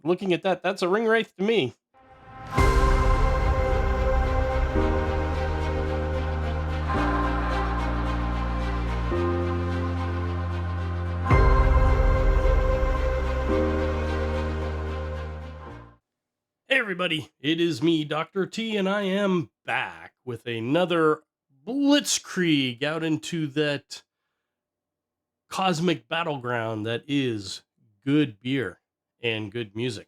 Looking at that, that's a ring wraith to me. Hey everybody, it is me, Dr. T, and I am back with another blitzkrieg out into that cosmic battleground that is good beer and good music.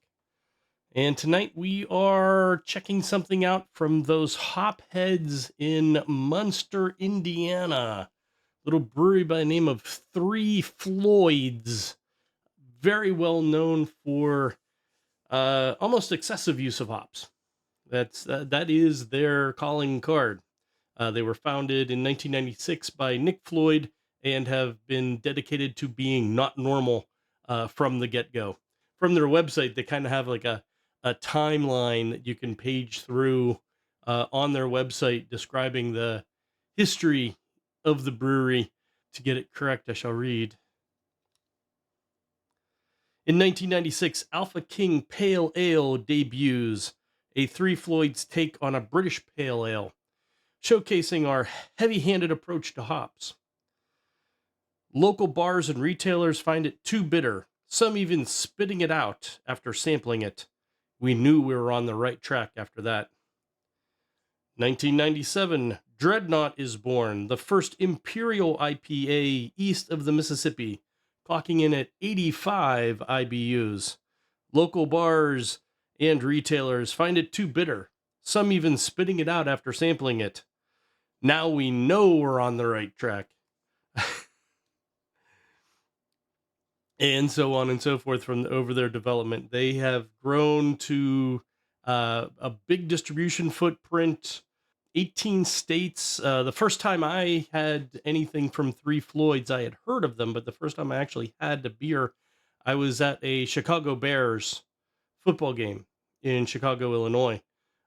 And tonight we are checking something out from those hop heads in Munster, Indiana. Little brewery by the name of Three Floyds. Very well known for almost excessive use of hops. That is their calling card. They were founded in 1996 by Nick Floyd and have been dedicated to being not normal from the get-go. From their website, they kind of have like a timeline that you can page through on their website describing the history of the brewery. To get it correct, I shall read. In 1996, Alpha King Pale Ale debuts, a Three Floyds take on a British Pale Ale, showcasing our heavy-handed approach to hops. Local bars and retailers find it too bitter, some even spitting it out after sampling it. We knew we were on the right track after that. 1997, Dreadnought is born, the first Imperial IPA east of the Mississippi, clocking in at 85 IBUs. Local bars and retailers find it too bitter, some even spitting it out after sampling it. Now we know we're on the right track. And so on and so forth from over their development. They have grown to a big distribution footprint, 18 states. The first time I had anything from Three Floyds, I had heard of them, but the first time I actually had a beer, I was at a Chicago Bears football game in Chicago, Illinois.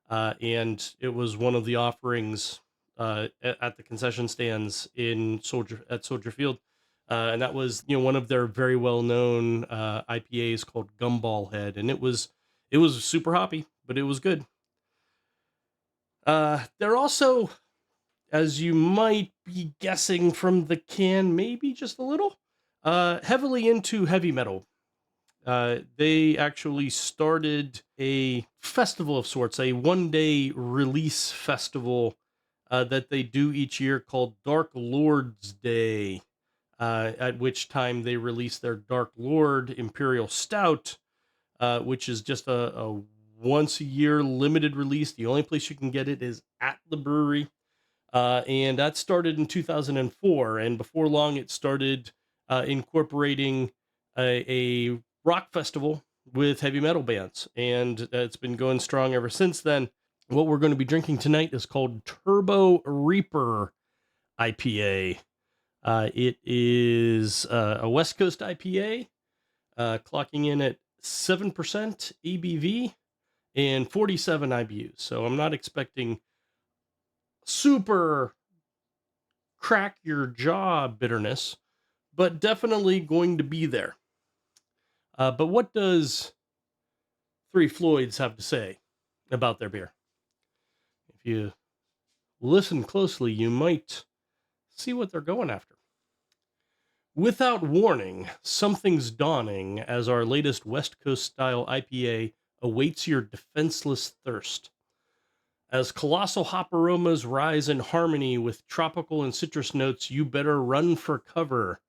And it was one of the offerings at the concession stands at Soldier Field. And that was, one of their very well-known IPAs called Gumball Head, and it was super hoppy, but it was good. They're also, as you might be guessing from the can, maybe just a little, heavily into heavy metal. They actually started a festival of sorts, a one-day release festival that they do each year called Dark Lord's Day. At which time they release their Dark Lord Imperial Stout, which is just a once-a-year limited release. The only place you can get it is at the brewery. And that started in 2004. And before long, it started incorporating a rock festival with heavy metal bands. And it's been going strong ever since then. What we're going to be drinking tonight is called Turbo Reaper IPA. It is a West Coast IPA, clocking in at 7% ABV and 47 IBUs. So I'm not expecting super crack your jaw bitterness, but definitely going to be there. But what does Three Floyds have to say about their beer? If you listen closely, you might see what they're going after. Without warning, something's dawning as our latest West Coast style IPA awaits your defenseless thirst. As colossal hop aromas rise in harmony with tropical and citrus notes, you better run for cover.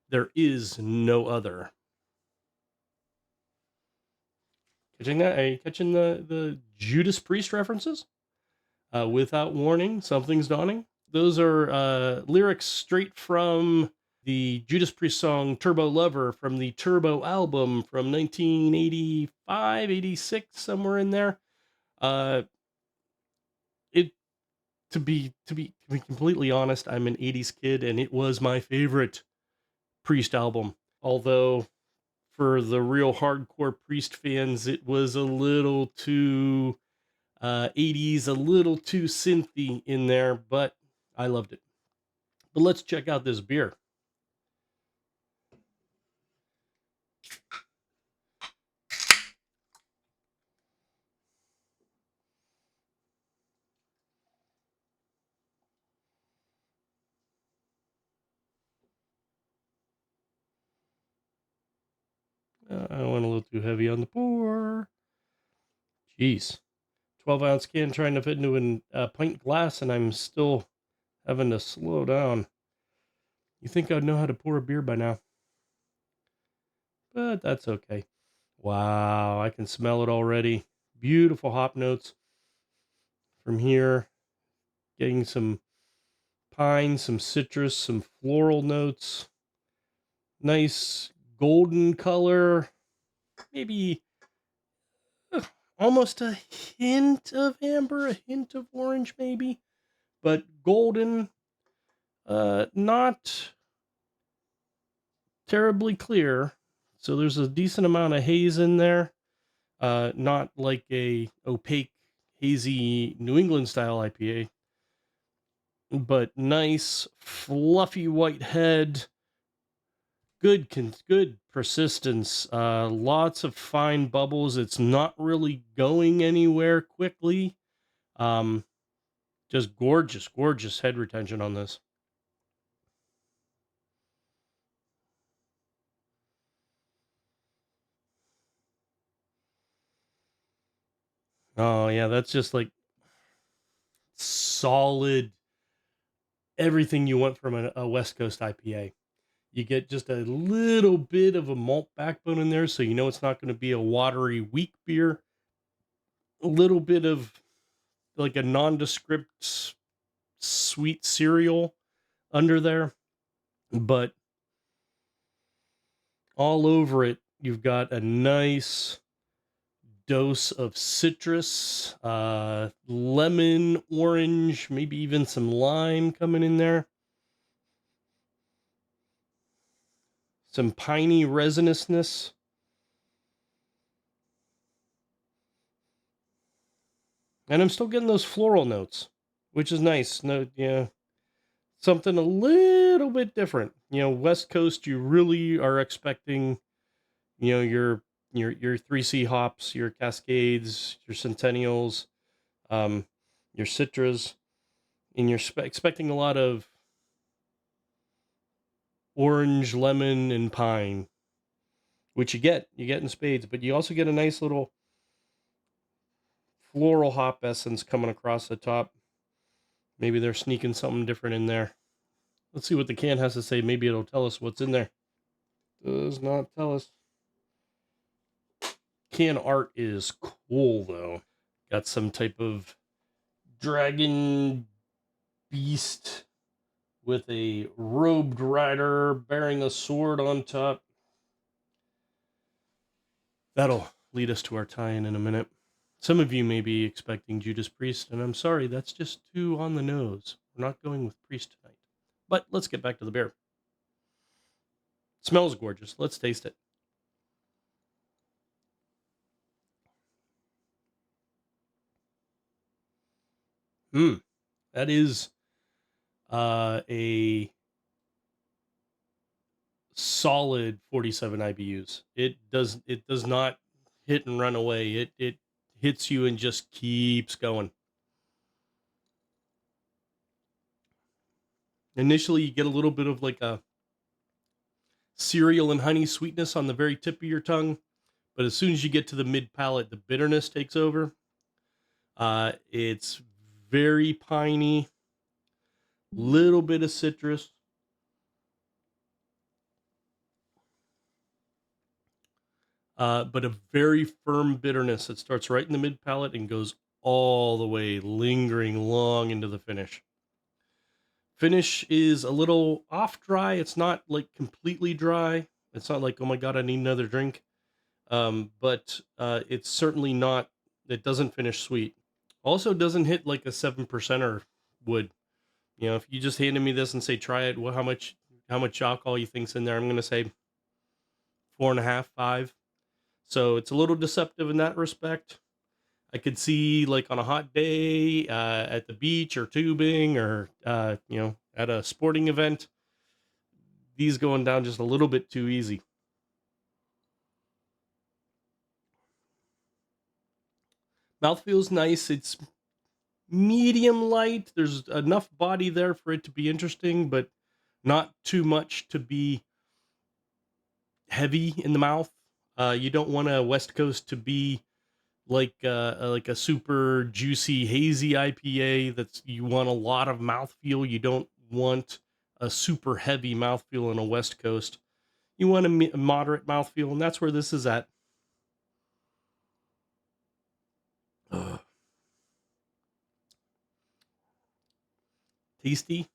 There is no other. Catching that? Are you catching the Judas Priest references? Without warning, something's dawning. Those are lyrics straight from the Judas Priest song Turbo Lover from the Turbo album from 1985, 86, somewhere in there. To be completely honest, I'm an 80s kid, and it was my favorite Priest album. Although for the real hardcore Priest fans, it was a little too 80s, a little too synthy in there, but I loved it. But let's check out this beer. I went a little too heavy on the pour. Jeez. 12-ounce can trying to fit into a pint glass, and I'm still having to slow down. You think I'd know how to pour a beer by now. But that's okay. Wow, I can smell it already. Beautiful hop notes from here. Getting some pine, some citrus, some floral notes. Nice golden color. Maybe almost a hint of amber, a hint of orange maybe. But golden, not terribly clear. So there's a decent amount of haze in there. Not like a opaque, hazy New England style IPA, but nice, fluffy white head. Good persistence. Lots of fine bubbles. It's not really going anywhere quickly. Just gorgeous head retention on this. Oh yeah, that's just like solid everything you want from a West Coast IPA. You get just a little bit of a malt backbone in there, so you know it's not going to be a watery, weak beer. A little bit of like a nondescript sweet cereal under there, but all over it, you've got a nice dose of citrus, lemon, orange, maybe even some lime coming in there. Some piney resinousness. And I'm still getting those floral notes, which is nice. No, yeah, something a little bit different. West Coast, you really are expecting, your 3C hops, your Cascades, your Centennials, um, your Citras, and you're expecting a lot of orange, lemon, and pine, which you get in spades, but you also get a nice little floral hop essence coming across the top. Maybe they're sneaking something different in there. Let's see what the can has to say. Maybe it'll tell us what's in there. Does not tell us. Can art is cool, though. Got some type of dragon beast with a robed rider bearing a sword on top. That'll lead us to our tie-in a minute. Some of you may be expecting Judas Priest, and I'm sorry, that's just too on the nose. We're not going with Priest tonight. But let's get back to the beer. It smells gorgeous. Let's taste it. That is a solid 47 IBUs. It does not hit and run away. It hits you and just keeps going. Initially, you get a little bit of like a cereal and honey sweetness on the very tip of your tongue, but as soon as you get to the mid palate, the bitterness takes over. It's very piney, little bit of citrus. But a very firm bitterness that starts right in the mid palate and goes all the way, lingering long into the finish. Finish is a little off dry. It's not like completely dry. It's not like, oh my God, I need another drink. But it's certainly not, it doesn't finish sweet. Also doesn't hit like a 7%er would. If you just handed me this and say, try it, well, how much alcohol you think's in there? I'm going to say 4.5, 5. So it's a little deceptive in that respect. I could see like on a hot day at the beach or tubing or, at a sporting event, these going down just a little bit too easy. Mouth feels nice. It's medium light. There's enough body there for it to be interesting, but not too much to be heavy in the mouth. You don't want a West Coast to be like a super juicy hazy IPA. You want a lot of mouthfeel. You don't want a super heavy mouthfeel in a West Coast. You want a moderate mouthfeel, and that's where this is at. Ugh. Tasty.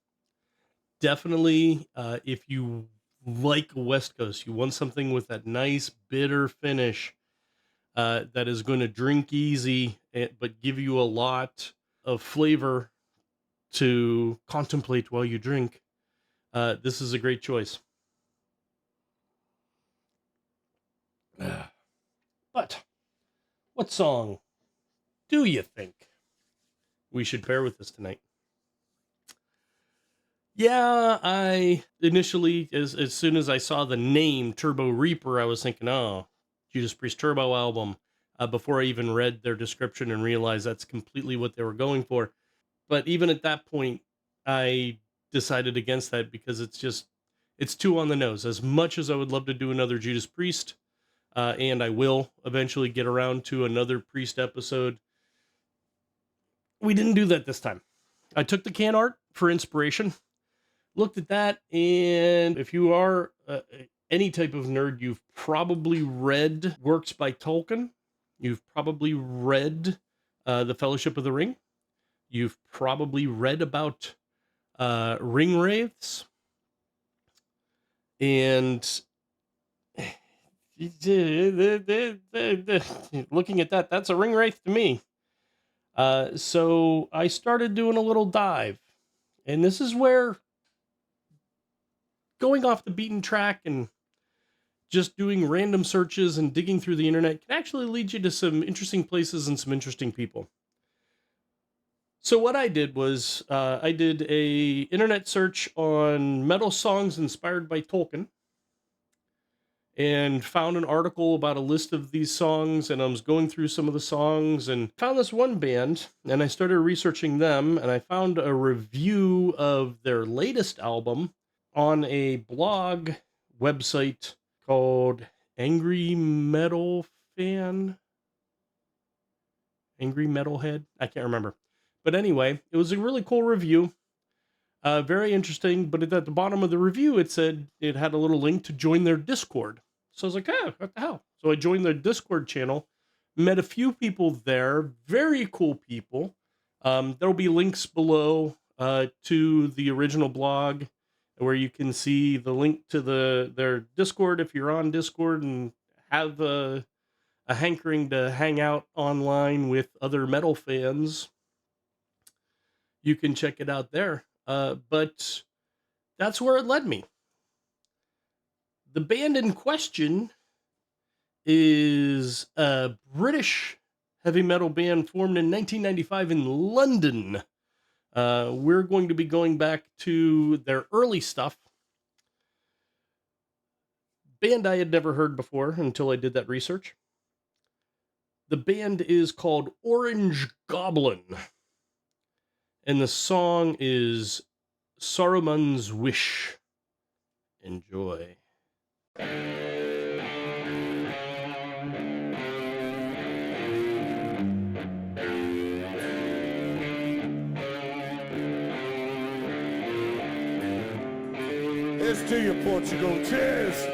Definitely, if you like a West Coast, you want something with that nice bitter finish that is going to drink easy, but give you a lot of flavor to contemplate while you drink. This is a great choice. But what song do you think we should pair with this tonight? Yeah, I initially, as soon as I saw the name Turbo Reaper, I was thinking, oh, Judas Priest Turbo album, before I even read their description and realized that's completely what they were going for. But even at that point, I decided against that because it's too on the nose. As much as I would love to do another Judas Priest, and I will eventually get around to another Priest episode, we didn't do that this time. I took the can art for inspiration, looked at that, and if you are any type of nerd, you've probably read works by Tolkien. You've probably read The Fellowship of the Ring. You've probably read about ring wraiths. And looking at that, that's a ring wraith to me. So I started doing a little dive. And this is where going off the beaten track and just doing random searches and digging through the internet can actually lead you to some interesting places and some interesting people. So what I did was I did a internet search on metal songs inspired by Tolkien and found an article about a list of these songs, and I was going through some of the songs and found this one band, and I started researching them, and I found a review of their latest album on a blog website called Angry Metal Fan? Angry Metalhead? I can't remember. But anyway, it was a really cool review. Very interesting, but at the bottom of the review, it said it had a little link to join their Discord. So I was like, oh, what the hell? So I joined their Discord channel, met a few people there, very cool people. There'll be links below to the original blog where you can see the link to their Discord if you're on Discord and have a hankering to hang out online with other metal fans. You can check it out there. But that's where it led me. The band in question is a British heavy metal band formed in 1995 in London. We're going to be going back to their early stuff. Band I had never heard before until I did that research. The band is called Orange Goblin. And the song is Saruman's Wish. Enjoy. Here's to you, Portugal. Cheers!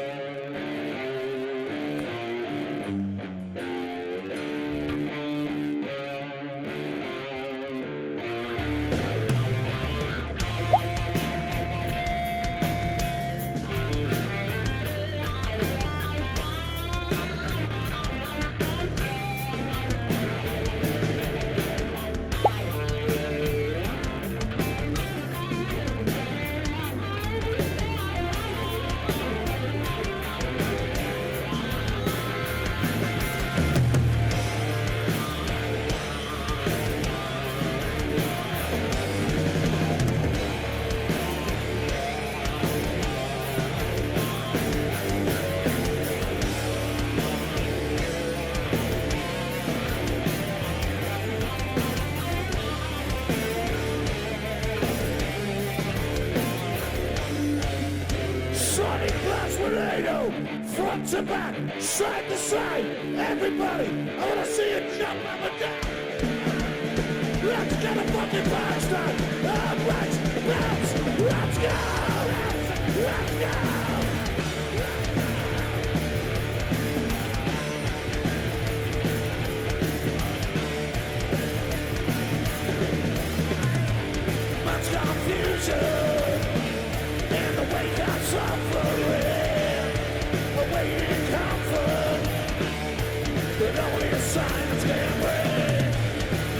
front to back, side to side. Everybody, I wanna see you jump up and down. Let's get a fucking party start. Alright, let's go. Let's go. Much confusion in the wake of suffering, awaiting comfort, but only a silence can bring.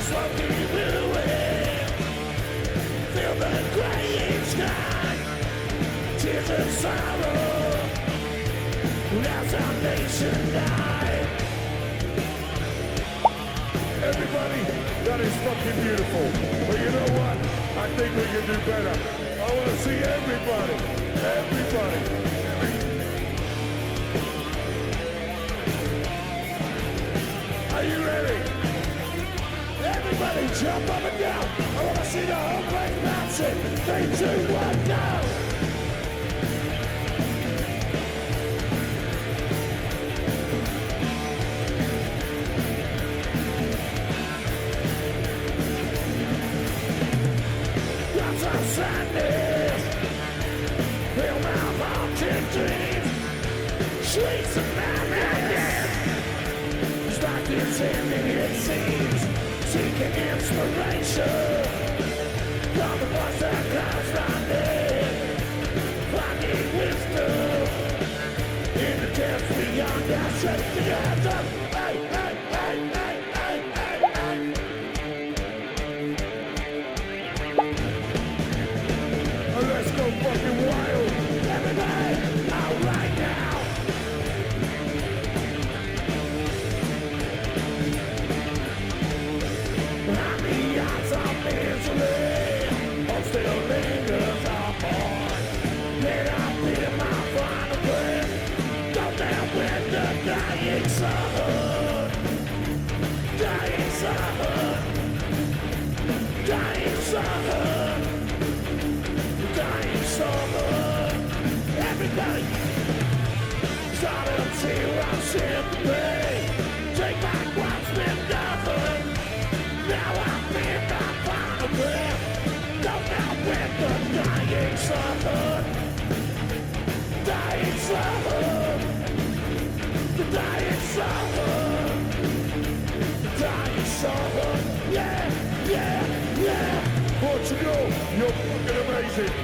Smoky ruin, feel the graying sky, tears of sorrow, as our nation died. Everybody, that is fucking beautiful. But you know what? I think we can do better. I want to see everybody. Are you ready? Everybody jump up and down. I want to see the whole place bouncing. 3, 2, 1, go! Sadness, feel my haunted dreams, streets of madness. It's like it's ending, it seems, seeking inspiration from the voice that comes from me, finding wisdom in the depths beyond our strength together. Hey, hey, hey, hey, hey, hey, hey. Let's go fucking wild. Everybody, out right now. And the odds of misery still lingers upon. Then I feel my final breath. Go down with the dying sun. Dying sun. Dying sun. Dying summer. Everybody start to feel our sympathy. Take back what's been done. Now I feel my final breath. Go down with the dying summer. Dying summer. The dying summer. The dying summer. Yeah, yeah, yeah. Portugal, you're fucking amazing.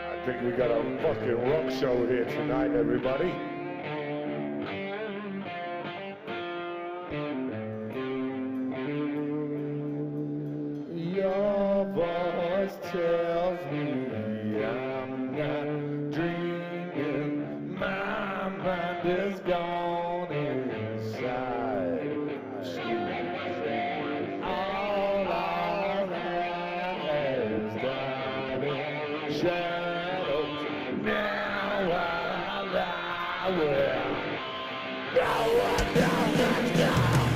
I think we got a fucking rock show here tonight, everybody. Your voice tells me I'm not dreaming. My mind is gone inside. All I have is done in shadows. Now I lie where no one knows what's gone.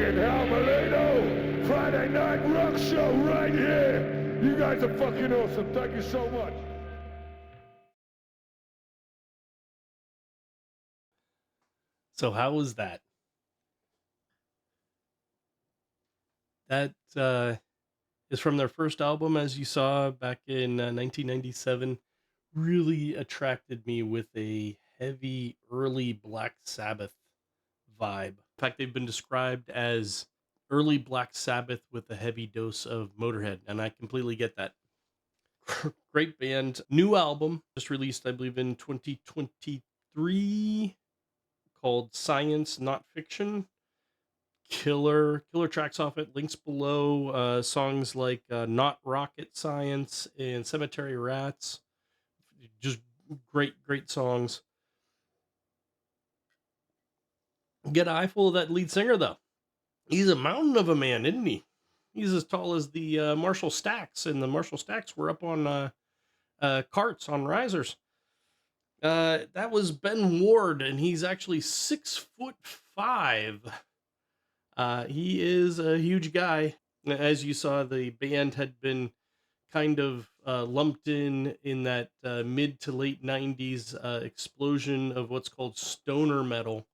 fucking Halmalado Friday Night Rock Show right here. You guys are fucking awesome. Thank you so much. So how was that? That is from their first album, as you saw back in 1997. Really attracted me with a heavy early Black Sabbath vibe. In fact, they've been described as early Black Sabbath with a heavy dose of Motorhead, and I completely get that. Great band. New album just released, I believe, in 2023 called Science Not Fiction. Killer tracks off it. Links below. Songs like Not Rocket Science and Cemetery Rats. Just great songs. Get an eyeful of that lead singer, though. He's a mountain of a man, isn't he? He's as tall as the Marshall Stacks, and the Marshall Stacks were up on carts on risers. That was Ben Ward, and he's actually 6'5". He is a huge guy. As you saw, the band had been kind of lumped in that mid to late 90s explosion of what's called stoner metal.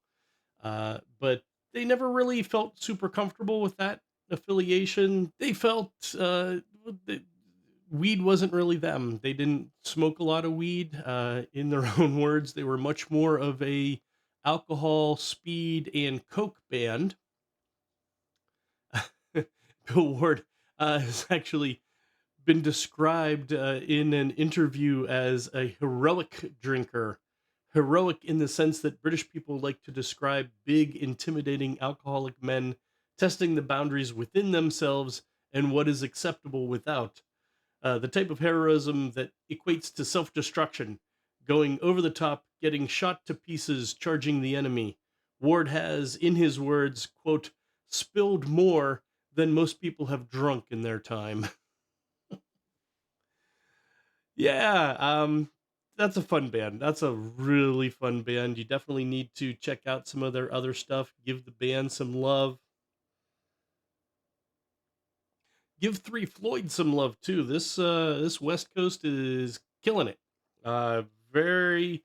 But they never really felt super comfortable with that affiliation. They felt that weed wasn't really them. They didn't smoke a lot of weed. In their own words, they were much more of a alcohol, speed, and coke band. Bill Ward has actually been described in an interview as a heroic drinker. Heroic in the sense that British people like to describe big, intimidating alcoholic men testing the boundaries within themselves and what is acceptable without. The type of heroism that equates to self-destruction, going over the top, getting shot to pieces, charging the enemy. Ward has, in his words, quote, spilled more than most people have drunk in their time. Yeah, that's a fun band. That's a really fun band. You definitely need to check out some of their other stuff. Give the band some love. Give Three Floyd some love too. This West Coast is killing it. Very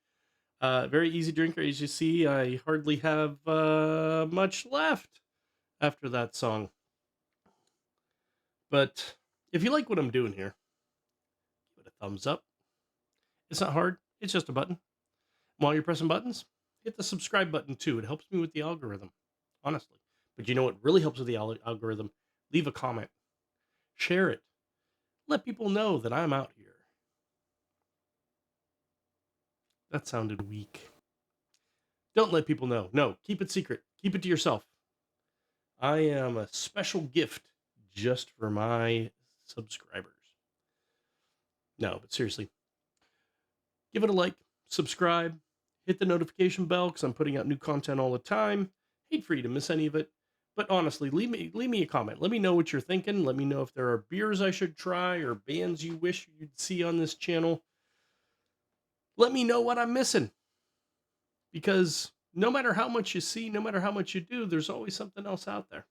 very easy drinker. As you see, I hardly have much left after that song. But if you like what I'm doing here, give it a thumbs up. It's not hard. It's just a button. While you're pressing buttons, hit the subscribe button too. It helps me with the algorithm, honestly. But you know what really helps with the algorithm? Leave a comment. Share it. Let people know that I'm out here. That sounded weak. Don't let people know. No, keep it secret. Keep it to yourself. I am a special gift just for my subscribers. No, but seriously, give it a like, subscribe, hit the notification bell because I'm putting out new content all the time. Hate for you to miss any of it. But honestly, leave me a comment. Let me know what you're thinking. Let me know if there are beers I should try or bands you wish you'd see on this channel. Let me know what I'm missing. Because no matter how much you see, no matter how much you do, there's always something else out there.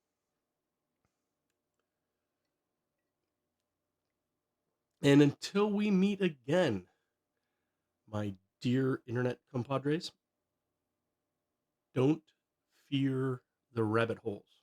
And until we meet again, my dear internet compadres, don't fear the rabbit holes.